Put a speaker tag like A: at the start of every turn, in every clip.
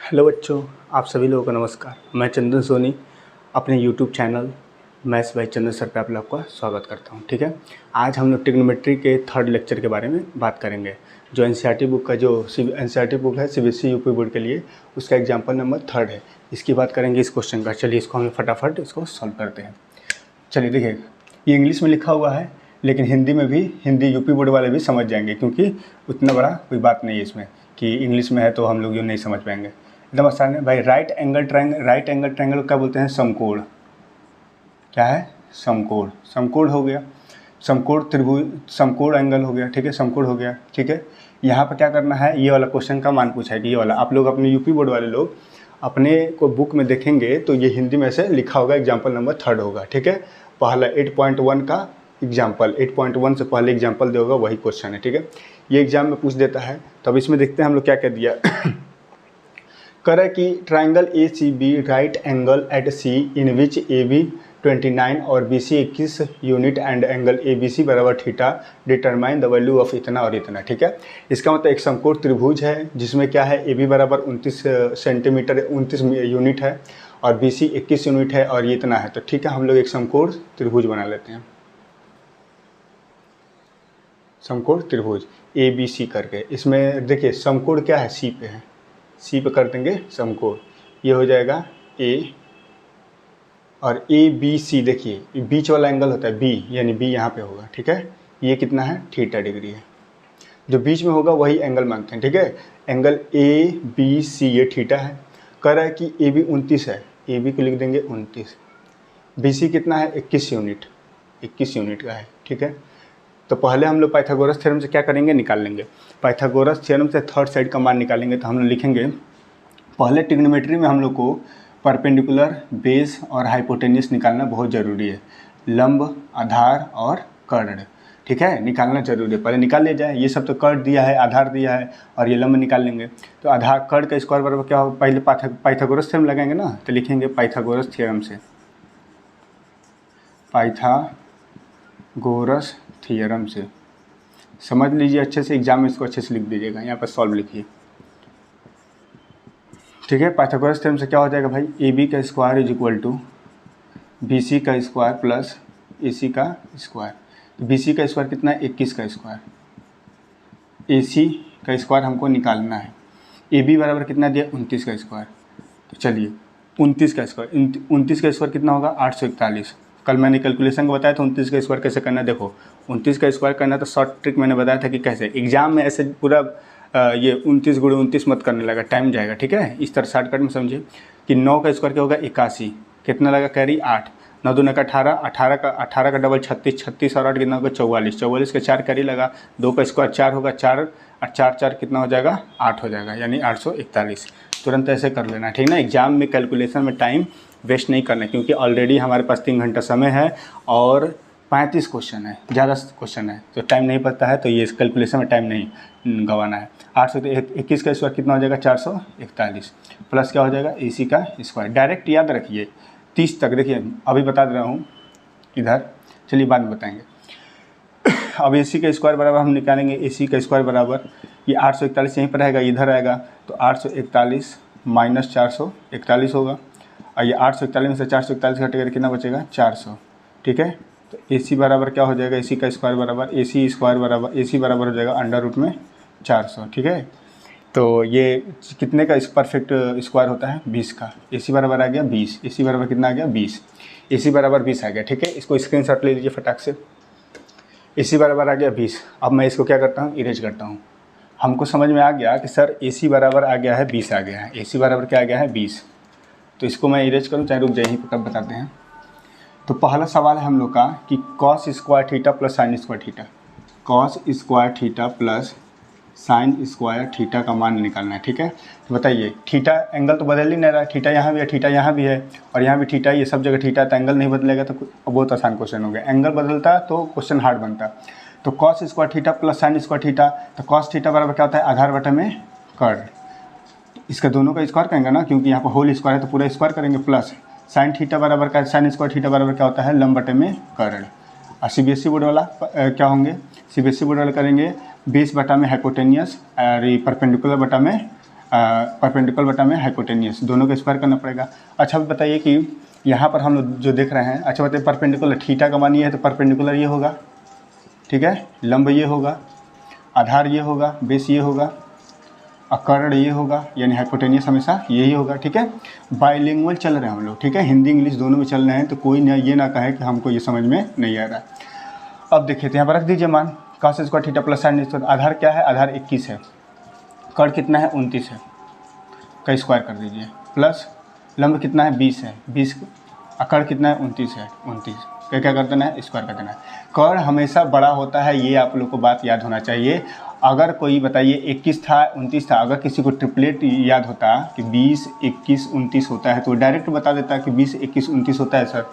A: Hello बच्चों, आप सभी लोगों को नमस्कार। मैं चंदन सोनी अपने YouTube channel maths by Chandan sir पे आप लोग का स्वागत करता हूं। ठीक है, आज हम लोग ट्रिग्नोमेट्री के थर्ड लेक्चर के बारे में बात करेंगे। जो एनसीईआरटी बुक का जो एनसीईआरटी बुक है सीबीएसई यूपी बोर्ड के लिए, उसका एग्जाम्पल नंबर 3 है। इसकी बात करेंगे इस क्वेश्चन का। चलिए इसको हम फटाफट इसको सॉल्व करते हैं। चलिए देखिए, ये इंग्लिश में लिखा हुआ है लेकिन हिंदी में भी, हिंदी यूपी बोर्ड वाले भी समझ जाएंगे, क्योंकि उतना बड़ा कोई बात नहीं है इसमें कि इंग्लिश में है तो हम लोग जो नहीं समझ पाएंगे। एकदम आसान है भाई। राइट एंगल ट्रायंगल क्या बोलते हैं? समकोण। क्या है? समकोण। समकोण हो गया, समकोण त्रिभुज, समकोण एंगल हो गया। ठीक है, समकोण हो गया। ठीक है, यहाँ पर क्या करना है, ये वाला क्वेश्चन का मान पूछा है कि ये वाला आप लोग अपने यूपी बोर्ड वाले लोग अपने को बुक में देखेंगे तो ये हिंदी में से लिखा होगा, एग्जाम्पल नंबर 3 होगा। ठीक है, पहला 8.1 का एग्जाम्पल, 8.1 से पहले एग्जाम्पल दे होगा वही क्वेश्चन है। ठीक है, ये एग्जाम में पूछ देता है। तो अब इसमें देखते हैं हम लोग क्या कह दिया। करे कि triangle A C B right angle at C in which A B 29 और B C 21 unit and angle A B C बराबर theta determine the value of इतना और इतना। ठीक है, इसका मतलब एक समकोण त्रिभुज है जिसमें क्या है, ए बी बराबर 29 सेंटीमीटर 29 यूनिट है और बी सी 21 यूनिट है और ये इतना है। तो ठीक है, हम लोग एक समकोण त्रिभुज बना लेते हैं। समकोण त्रिभुज ए बी सी करके, इसमें देखिए समकोण क्या है, सी पे है, सी पे कर देंगे समकोण। ये हो जाएगा ए और ए बी सी। देखिए बीच वाला एंगल होता है बी, यानी बी यहाँ पे होगा। ठीक है, ये कितना है, थीटा डिग्री है। जो बीच में होगा वही एंगल मानते हैं। ठीक है, एंगल ए बी सी ये थीटा है। कह रहा है कि ए बी 29 है, ए बी को लिख देंगे 29। बी सी कितना है, 21 यूनिट, 21 यूनिट का है। ठीक है, तो पहले हम लोग पाइथागोरस थ्योरम से क्या करेंगे, निकाल लेंगे। पाइथागोरस थ्योरम से थर्ड साइड का मान निकालेंगे। तो हम लोग लिखेंगे, पहले ट्रिग्नोमेट्री में हम लोग को परपेंडिकुलर, बेस और हाइपोटेन्यूस निकालना बहुत ज़रूरी है। लंब, आधार और कर्ण। ठीक है, निकालना जरूरी है, पहले निकाल लिया जाए। ये सब तो कर्ण दिया है, आधार दिया है और ये लंब निकाल लेंगे। तो आधार कर्ण का स्क्वायर बराबर क्या हो, पहले पाइथागोरस थ्योरम लगाएंगे ना। तो लिखेंगे पाइथागोरस थ्योरम से, पाइथागोरस थ्योरम से समझ लीजिए अच्छे से, एग्जाम में इसको अच्छे से लिख दीजिएगा। यहाँ पर सॉल्व लिखिए। ठीक है, पाइथागोरस थ्योरम से क्या हो जाएगा भाई, ए बी का square is equal to B C का स्क्वायर प्लस ए सी का स्क्वायर। तो बी सी का स्क्वायर कितना है, 21 का स्क्वायर। ए सी का स्क्वायर हमको निकालना है। ए बी बराबर कितना दिया, 29 का स्क्वायर। तो चलिए 29 का स्क्वायर, 29 का स्क्वायर कितना होगा, 841। कल मैंने कैलकुलेशन को बताया था 29 का स्क्वायर कैसे करना है। देखो 29 का स्क्वायर करना तो शॉर्ट ट्रिक मैंने बताया था कि कैसे। एग्जाम में ऐसे पूरा ये 29 गुणे 29 मत करने लगा, टाइम जाएगा। ठीक है, इस तरह शॉर्टकट में समझिए कि 9 का स्क्वायर क्या होगा, 81। कितना लगा कैरी, 8। 9 दूना का 18, 18 का डबल 36, 36 और 8 कितना होगा, 44। 44 का 4 कैरी लगा, 2 का स्क्वायर 4 होगा, 4 और 4 कितना हो जाएगा, 8 हो जाएगा, यानी 841। तुरंत ऐसे कर लेना, ठीक ना। एग्जाम में कैलकुलेशन में टाइम वेस्ट नहीं करना, क्योंकि ऑलरेडी हमारे पास 3 घंटा समय है और 35 क्वेश्चन है, ज़्यादा क्वेश्चन है, तो टाइम नहीं पड़ता है। तो ये कैलकुलेशन में टाइम नहीं गंवाना है। 821 का स्क्वायर कितना हो जाएगा, 441 प्लस क्या हो जाएगा, ए सी का स्क्वायर। डायरेक्ट याद रखिए 30 तक। देखिए अभी बता दे रहा हूँ इधर, चलिए बाद में बताएंगे। अब ए सी का स्क्वायर बराबर हम निकालेंगे, ए सी का स्क्वायर बराबर ये 841 यहीं पर रहेगा, इधर आएगा तो 841 माइनस 441 होगा। और ये 841 में से 441 घटेगा कितना बचेगा, 400। ठीक है, तो ए सी बराबर क्या हो जाएगा, ए सी का स्क्वायर बराबर ए सी स्क्वायर बराबर ए सी बराबर हो जाएगा अंडर रूट में 400। ठीक है, तो ये कितने का परफेक्ट स्क्वायर होता है, 20 का। ए सी बराबर आ गया 20, ए सी बराबर कितना आ गया, 20। ए सी बराबर 20 आ गया। ठीक है, इसको स्क्रीनशॉट ले लीजिए फटाक से। ए सी बराबर आ गया 20। अब मैं इसको क्या करता हूँ, इरेज करता हूँ। हमको समझ में आ गया कि सर ए सी बराबर आ गया है 20 आ गया है, ए सी बराबर क्या आ गया है, 20। तो इसको मैं इरेज करूँ, चाहे रुक जाए, यहीं पर बताते हैं। तो पहला सवाल है हम लोग का कि cos square theta plus sine square theta, cos square theta plus sine square theta का मान निकालना है। ठीक है, तो बताइए थीटा एंगल तो बदल ही नहीं रहा है, थीटा यहाँ भी है, थीटा यहाँ भी है और यहाँ भी थीटा, ये सब जगह थीटा, तो एंगल नहीं बदलेगा तो बहुत आसान क्वेश्चन हो गया। एंगल बदलता तो क्वेश्चन हार्ड बनता। तो cos square theta plus sine square theta, तो कॉस थीटा बराबर क्या होता है, आधार बटे में कर्ण। इसका दोनों का स्क्वायर करेंगे ना, क्योंकि यहाँ पर होल स्क्वायर है तो पूरा स्क्वायर करेंगे। प्लस साइन थीटा बराबर का, साइन स्क्वायर थीटा बराबर क्या होता है, लंब बटे में कर्ण। और सीबीएसई बोर्ड वाला क्या होंगे, सीबीएसई बोर्ड वाला करेंगे बेस बटा में हाइपोटेनियस और परपेंडिकुलर बटा में परपेंडिकुलर बटा में हाइपोटेनियस, दोनों का स्क्वायर करना पड़ेगा। अच्छा बताइए कि यहाँ पर हम लोग जो देख रहे हैं, अच्छा बताइए परपेंडिकुलर थीटा का मान ये है तो परपेंडिकुलर ये होगा, ठीक है, लंब ये होगा, आधार ये होगा, बेस ये होगा, कर्ण ये होगा, यानी हाइपोटेनियस हमेशा यही होगा, ठीक है। बाइलिंगुअल चल रहे हैं हम लोग, ठीक है, हिंदी इंग्लिश दोनों में चल रहे हैं, तो कोई ना ये ना कहे कि हमको ये समझ में नहीं आ रहा है। अब देखिए तो यहाँ पर रख दीजिए मान cos square theta plus sine square, आधार क्या है, आधार 21 है, कर्ण कितना है 29 है, का स्क्वायर कर दीजिए, प्लस लंब कितना है 20 है, 20, कर्ण कितना है 29 है, 29 क्या क्या कर देना है, स्क्वायर कर देना है। कर्ण हमेशा बड़ा होता है, ये आप लोग को बात याद होना चाहिए। अगर कोई बताइए 21 था 29 था, अगर किसी को ट्रिपलेट याद होता कि 20 21 29 होता है तो डायरेक्ट बता देता कि 20 21 29 होता है सर,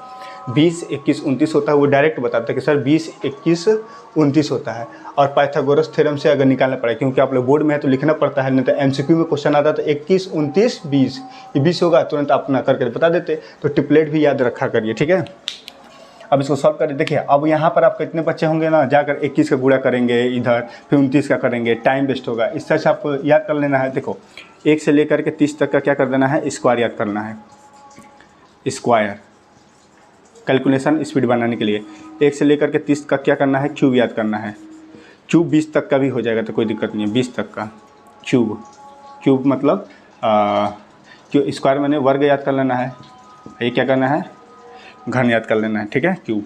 A: 20 21 29 होता है, वो डायरेक्ट बताता है कि सर 20 21 29 होता है। और पाइथागोरस थ्योरम से अगर निकालना पड़े, क्योंकि आप लोग बोर्ड में है तो लिखना पड़ता है, नहीं तो एमसीक्यू में क्वेश्चन आता है तो 21 29 20, ये 20 होगा तुरंत आप अपना करके बता देते, तो ट्रिपलेट भी याद रखा करिए, ठीक है। अब इसको सॉल्व करिए, देखिए अब यहाँ पर आप कितने बच्चे होंगे ना, जाकर 21 का गुणा करेंगे इधर, फिर 29 का करेंगे, टाइम वेस्ट होगा। इस तरह से आपको याद कर लेना है। देखो 1 से लेकर के 30 तक का क्या कर देना है, स्क्वायर याद करना है, स्क्वायर कैलकुलेशन स्पीड बनाने के लिए। 1 से लेकर के 30 का क्या करना है, क्यूब याद करना है, क्यूब 20 तक का भी हो जाएगा तो कोई दिक्कत नहीं है, 20 तक का क्यूब, क्यूब मतलब क्यों स्क्वायर मैंने वर्ग याद कर लेना है, ये क्या करना है, घन याद कर लेना है, ठीक है, क्यूब।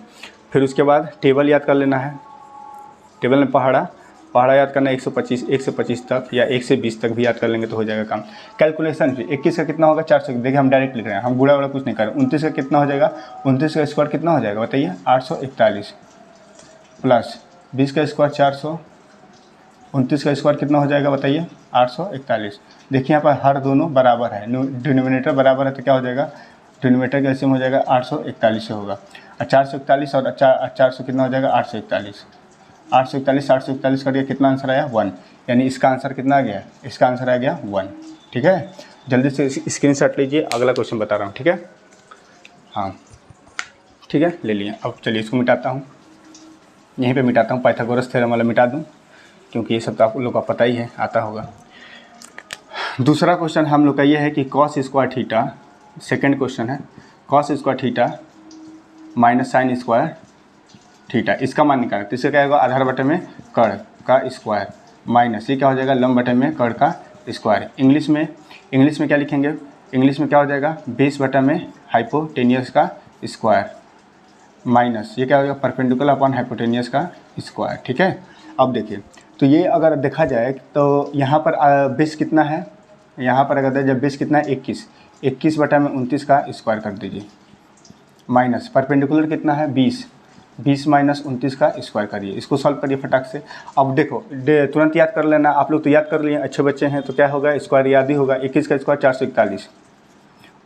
A: फिर उसके बाद टेबल याद कर लेना है, टेबल में पहाड़ा याद करना है 125, 1 से 25 तक या 1 से 20 तक भी याद कर लेंगे तो हो जाएगा काम। कैलकुलेशन भी 21 का कितना होगा 400, देखिए हम डायरेक्ट लिख रहे हैं, हम गुणा वुणा कुछ नहीं कर रहे। 29 का कितना हो जाएगा, 29 का स्क्वायर कितना हो जाएगा बताइए 841, प्लस 20 का स्क्वायर 400, 29 का स्क्वायर कितना हो जाएगा बताइए 841। देखिए यहाँ पर हर दोनों बराबर है, डिनोमिनेटर बराबर है तो क्या हो जाएगा, डिनोमिनेटर का एलसीएम हो जाएगा 841 से होगा, 441 और 400 कितना हो जाएगा 841, 841 कर दिया, कितना आंसर आया 1, यानी इसका आंसर कितना आ गया, इसका आंसर आ गया 1, ठीक है। जल्दी से स्क्रीनशॉट लीजिए, अगला क्वेश्चन बता रहा हूँ, ठीक है, हाँ ठीक है ले लिए। अब चलिए इसको मिटाता हूँ, यहीं पे मिटाता हूँ, पाइथागोरस थ्योरम वाला मिटा दूँ क्योंकि ये सब तो आप लोग का पता ही है, आता होगा। दूसरा क्वेश्चन हम लोग का ये है कि cos square theta, second question है, cos square theta minus sine square theta, इसका मान निकालें। तो इससे क्या होगा, आधार बटे में कर्ण का स्क्वायर माइनस ये क्या हो जाएगा, लंब बटे में कर्ण का स्क्वायर। इंग्लिश में क्या लिखेंगे, इंग्लिश में क्या हो जाएगा, बेस बटा में हाइपोटेनियस का स्क्वायर माइनस ये क्या हो जाएगा, परपेंडिकुलर अपॉन हाइपोटेनियस का स्क्वायर, ठीक है। अब देखिए तो ये अगर देखा जाए तो यहाँ पर बेस कितना है, यहाँ पर अगर जब बेस कितना है 21 बटा में 29 का स्क्वायर कर दीजिए, माइनस परपेंडिकुलर कितना है 20 माइनस 29 का स्क्वायर करिए, इसको सॉल्व करिए फटाक से। अब देखो तुरंत याद कर लेना, आप लोग तो याद कर लिए, अच्छे बच्चे हैं तो क्या होगा, स्क्वायर याद ही होगा, 21 का स्क्वायर 441,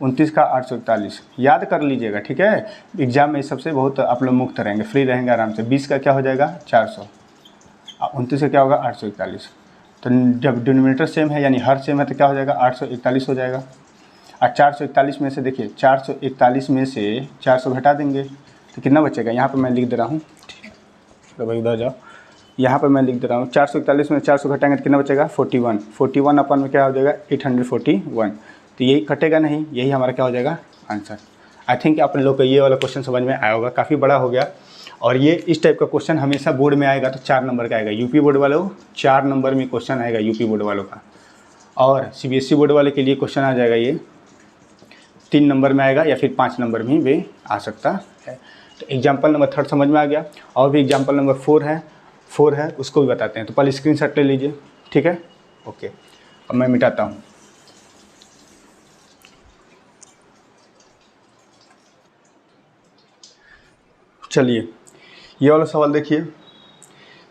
A: 29 का 841, याद कर लीजिएगा, ठीक है। एग्जाम में सबसे बहुत आप लोग मुक्त रहेंगे, फ्री रहेंगे आराम से। 20 का क्या हो जाएगा 400, 29 का क्या होगा 841, तो जब डिनोमिनेटर सेम है यानी हर सेम है तो क्या हो जाएगा 841 हो जाएगा। और 441 में से देखिए 441 में से 400 घटा देंगे तो कितना बचेगा, यहाँ पर मैं लिख दे रहा हूँ, तो भाई उधर जाओ, यहाँ पर मैं लिख दे रहा हूँ 441 में 400 घटाएंगे तो कितना बचेगा 41 अपन में क्या हो जाएगा 841, तो यही कटेगा नहीं, यही हमारा क्या हो जाएगा आंसर। आई थिंक आप लोग को ये वाला क्वेश्चन समझ में आया होगा, काफ़ी बड़ा हो गया। और ये इस टाइप का क्वेश्चन हमेशा बोर्ड में आएगा तो 4 नंबर का आएगा, यूपी बोर्ड वालों 4 नंबर में क्वेश्चन आएगा यूपी बोर्ड वालों का, और सीबीएसई बोर्ड वाले के लिए क्वेश्चन आ जाएगा ये 3 नंबर में आएगा या फिर 5 नंबर में भी आ सकता है। तो एग्जाम्पल नंबर 3 समझ में आ गया, और भी एग्जाम्पल नंबर 4 है उसको भी बताते हैं। तो पहले स्क्रीनशॉट ले लीजिए, ठीक है, ओके। अब मैं मिटाता हूँ, चलिए ये वाला सवाल देखिए,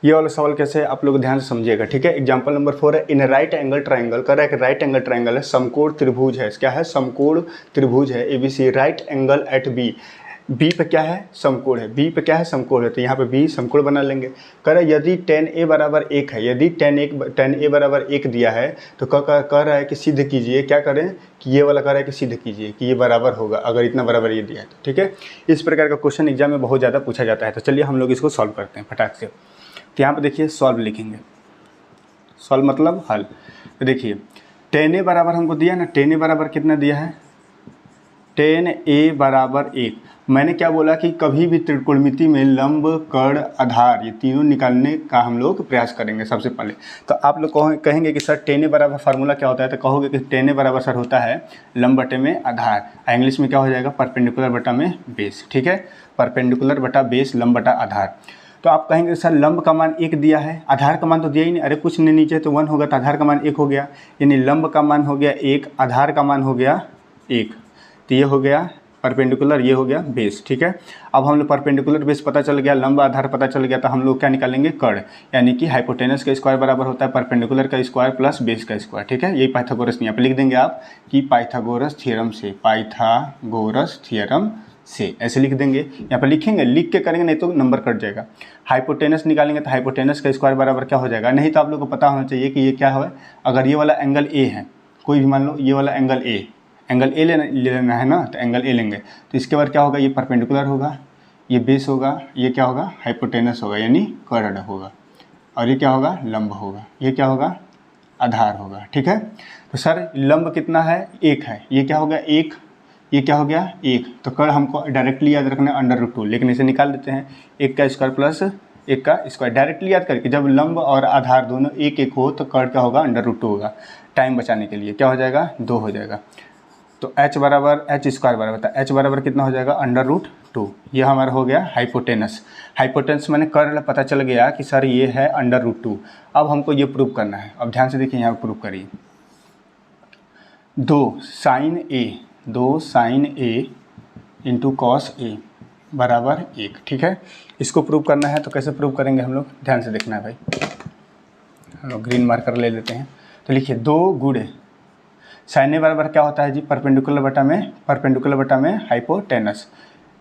A: ये वाला सवाल कैसे आप लोग ध्यान से समझिएगा, ठीक है। एग्जाम्पल नंबर 4 है, इन राइट एंगल ट्राइंगल, कर रहा है कि राइट एंगल ट्राइंगल है, समकोण त्रिभुज है, क्या है समकोण त्रिभुज है ABC, right angle at B पे क्या है समकोण है, बी पे क्या है समकोण है, तो यहाँ पे बी समकोण बना लेंगे। कह रहा है यदि tan A बराबर 1 है, यदि tan A बराबर 1 दिया है तो कह रहा है कि सिद्ध कीजिए, क्या करें कि ये वाला कह रहा है कि सिद्ध कीजिए कि ये बराबर होगा, अगर इतना बराबर ये दिया है तो, ठीक है। इस प्रकार का क्वेश्चन एग्जाम में बहुत ज़्यादा पूछा जाता है। तो चलिए हम लोग इसको सॉल्व करते हैं फटाक से। तो यहाँ पर देखिए सॉल्व लिखेंगे, सॉल्व मतलब हल। तो देखिए 10 a बराबर हमको दिया ना, 10 a बराबर कितना दिया है, 10 a बराबर 1। मैंने क्या बोला कि कभी भी त्रिकोणमिति में लंब, कर्ण, आधार ये तीनों निकालने का हम लोग प्रयास करेंगे सबसे पहले। तो आप लोग कहेंगे कि सर 10 a बराबर फार्मूला क्या होता है, तो कहोगे कि 10 a बराबर सर होता है लंब बटे में आधार, इंग्लिश में क्या हो जाएगा, परपेंडिकुलर बटा में बेस। ठीक है, परपेंडिकुलर बटा बेस, लंब बटा आधार। तो आप कहेंगे सर लंब का मान 1 दिया है, आधार का मान तो दिया ही नहीं, अरे कुछ नहीं नीचे तो 1 होगा, तो आधार का मान 1 हो गया, यानी लंब का मान हो गया 1, आधार का मान हो गया 1। तो ये हो गया परपेंडिकुलर, ये हो गया बेस। ठीक है, अब हम लोग परपेंडिकुलर बेस पता चल गया, लंब आधार पता चल गया, तो हम लोग क्या निकालेंगे, कर्ण, यानी कि हाइपोटेनस का स्क्वायर बराबर होता है परपेंडिकुलर का स्क्वायर प्लस बेस का स्क्वायर। ठीक है, यही पाइथागोरस यहाँ पे लिख देंगे आप कि पाइथागोरस थ्योरम से, पाइथागोरस थ्योरम से ऐसे लिख देंगे, यहाँ पर लिखेंगे, लिख के करेंगे नहीं तो नंबर कट जाएगा। हाइपोटेनस निकालेंगे तो हाइपोटेनस का स्क्वायर बराबर क्या हो जाएगा, नहीं तो आप लोग को पता होना चाहिए कि ये क्या है, अगर ये वाला एंगल ए है, कोई भी मान लो ये वाला एंगल ए लेना है ना, तो एंगल ए लेंगे, तो इसके बाद क्या होगा, ये परपेंडिकुलर होगा, ये बेस होगा, ये क्या होगा, हाइपोटेनस होगा यानी कर्ण होगा, और ये क्या होगा, लंब होगा, ये क्या होगा, आधार होगा। ठीक है, तो सर लंब कितना है, 1 है, ये क्या हो गया 1, ये क्या हो गया 1, तो कर्ण हमको डायरेक्टली याद रखना है √2, लेकिन इसे निकाल देते हैं, 1 का स्क्वायर प्लस 1 का स्क्वायर, डायरेक्टली याद करके, जब लंब और आधार दोनों 1 हो तो कर्ण क्या होगा, √2 होगा। टाइम बचाने के लिए क्या हो जाएगा, 2 हो जाएगा। तो h बराबर h स्क्वायर बराबर था, h बराबर कितना हो जाएगा, √2। ये हमारा हो गया हाइपोटेनस। हाइपोटेनस मैंने कर्ण पता चल गया कि सर ये है √2। अब हमको ये प्रूव करना है, अब ध्यान से देखिए, यहाँ प्रूव करिए, 2 sin a into cos a बराबर 1। ठीक है, इसको प्रूव करना है, तो कैसे प्रूव करेंगे हम लोग, ध्यान से देखना है भाई, हम लोग ग्रीन मार्कर ले लेते हैं। तो लिखिए 2 गुणे साइन ए बराबर क्या होता है जी, परपेंडिकुलर बटा में हाइपोटेनस,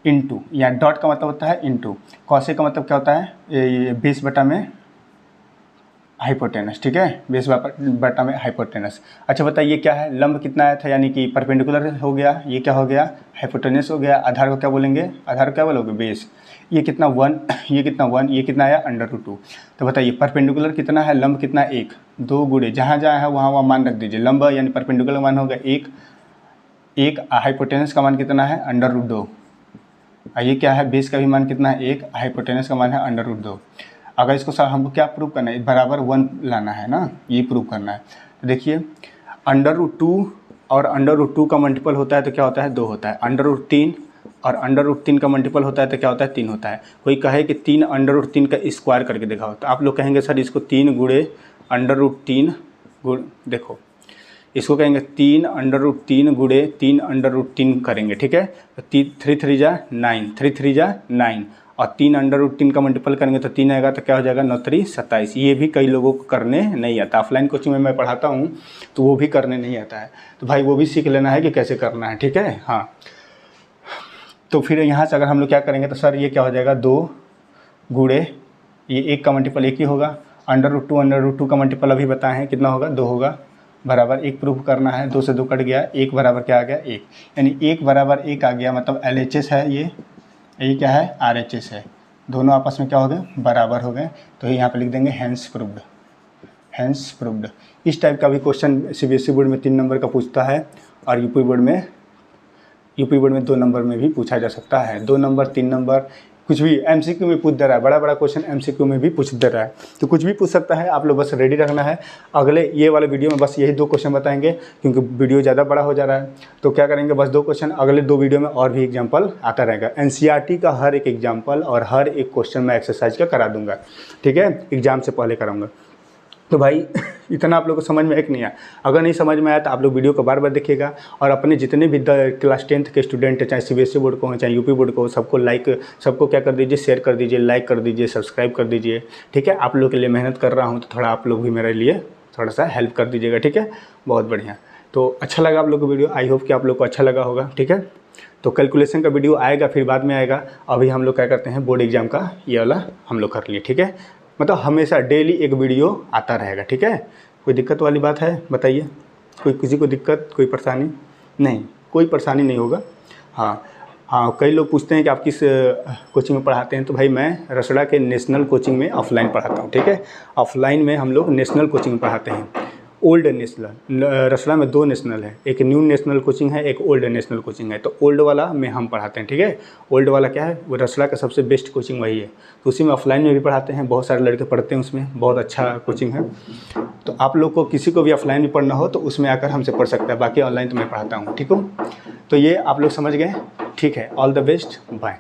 A: इंटू, या डॉट का मतलब होता है इंटू, कॉस ए का मतलब क्या होता है, ये बेस बटा में हाइपोटेनस। ठीक है, बेस बटा में हाइपोटेनस। अच्छा बताइए क्या है, लंब कितना आया था, यानी कि परपेंडिकुलर हो गया, ये क्या हो गया, हाइपोटेनस हो गया, आधार को क्या बोलेंगे, आधार को क्या बोलोगे, बेस। ये कितना 1, ये कितना 1, ये कितना आया √2। तो बताइए परपेंडिकुलर कितना है, लंब कितना 1, 2 गुणे जहाँ जहाँ है वहाँ मान रख दीजिए, लंब यानी परपेंडिकुलर मान होगा 1, हाइपोटेनस का मान कितना है √2, ये क्या है, बेस का भी मान कितना है 1, हाइपोटेनस का मान है √2। अगर इसको सर हमको क्या प्रूव करना है, बराबर 1 लाना है ना, ये प्रूव करना है। तो देखिए √2 और √2 का मल्टीपल होता है तो क्या होता है, 2 होता है, √3 और √3 का मल्टीपल होता है तो क्या होता है, 3 होता है। कोई कहे कि 3 √3 का स्क्वायर करके दिखाओ, तो आप लोग कहेंगे सर इसको 3 गुणे √3 देखो, इसको कहेंगे 3 √3 गुणे 3 √3 करेंगे। ठीक है, तो 3 3 जा 9, 3 3 जा 9, और 3 √3 का मल्टीपल करेंगे तो 3 आएगा, तो क्या हो जाएगा, 9 3 27। ये भी कई लोगों को करने नहीं आता, ऑफलाइन कोचिंग में मैं पढ़ाता हूँ तो वो भी करने नहीं आता है, तो भाई वो भी सीख लेना है कि कैसे करना है। ठीक है, हाँ, तो फिर यहाँ से अगर हम लोग क्या करेंगे, तो सर ये क्या हो जाएगा, 2 गुणे ये 1 का मल्टीपल 1 ही होगा, √2 का मल्टीपल अभी बताए हैं कितना होगा, 2 होगा, बराबर 1 प्रूफ करना है, 2 से 2 कट गया, 1 बराबर क्या आ गया, 1, यानी 1 बराबर 1 आ गया, मतलब LHS है ये क्या है, RHS है, दोनों आपस में क्या हो गए, बराबर हो गए। तो यहाँ पे लिख देंगे हैंस प्रूव्ड। इस टाइप का भी क्वेश्चन CBSE बोर्ड में 3 नंबर का पूछता है, और यूपी बोर्ड में 2 नंबर में भी पूछा जा सकता है, 2 नंबर 3 नंबर, कुछ भी MCQ में पूछ दे रहा है, बड़ा क्वेश्चन MCQ में भी पूछ दे रहा है, तो कुछ भी पूछ सकता है, आप लोग बस रेडी रखना है। अगले ये वाले वीडियो में बस यही 2 क्वेश्चन बताएंगे, क्योंकि वीडियो ज़्यादा बड़ा हो जा रहा है, तो क्या करेंगे, बस 2 क्वेश्चन, अगले 2 वीडियो में और भी एग्जाम्पल आता रहेगा। NCERT का हर एक एग्जाम्पल और हर एक क्वेश्चन मैं एक्सरसाइज का करा दूंगा। ठीक है, एग्जाम से पहले कराऊंगा। तो भाई इतना आप लोग को समझ में है कि नहीं आया, अगर नहीं समझ में आया तो आप लोग वीडियो को बार बार देखिएगा, और अपने जितने भी क्लास 10th के स्टूडेंट हैं, चाहे CBSE बोर्ड को हो चाहे यूपी बोर्ड को हो, सबको क्या कर दीजिए, शेयर कर दीजिए, लाइक कर दीजिए, सब्सक्राइब कर दीजिए। ठीक है, आप लोग के लिए मेहनत कर रहा हूँ, तो थोड़ा आप लोग भी मेरे लिए थोड़ा सा हेल्प कर दीजिएगा। ठीक है, बहुत बढ़िया। तो अच्छा लगा आप लोग को वीडियो, आई होप कि आप लोग को अच्छा लगा होगा। ठीक है, तो कैलकुलेशन का वीडियो आएगा, फिर बाद में आएगा, अभी हम लोग क्या करते हैं, बोर्ड एग्जाम का ये वाला हम लोग कर लिए। ठीक है, मतलब हमेशा डेली एक वीडियो आता रहेगा। ठीक है, कोई दिक्कत वाली बात है बताइए, कोई किसी को दिक्कत, कोई परेशानी नहीं, कोई परेशानी नहीं होगा। हाँ, कई लोग पूछते हैं कि आप किस कोचिंग में पढ़ाते हैं, तो भाई मैं रसड़ा के नेशनल कोचिंग में ऑफलाइन पढ़ाता हूँ। ठीक है, ऑफलाइन में हम लोग नेशनल कोचिंग में पढ़ाते हैं, ओल्ड नेशनल, रसला में 2 नेशनल है, एक न्यू नेशनल कोचिंग है, एक ओल्ड नेशनल कोचिंग है। तो ओल्ड वाला में हम पढ़ाते हैं, ठीक है। ओल्ड वाला क्या है, वो रसला का सबसे बेस्ट कोचिंग वही है, तो उसी में ऑफलाइन में भी पढ़ाते हैं, बहुत सारे लड़के पढ़ते हैं उसमें, बहुत अच्छा कोचिंग है। तो आप लोग को किसी को भी ऑफलाइन में पढ़ना हो तो उसमें आकर हमसे पढ़ सकता है, बाकी ऑनलाइन तो मैं पढ़ाता हूँ, ठीक हो। तो ये आप लोग समझ गए, ठीक है। All the best, bye.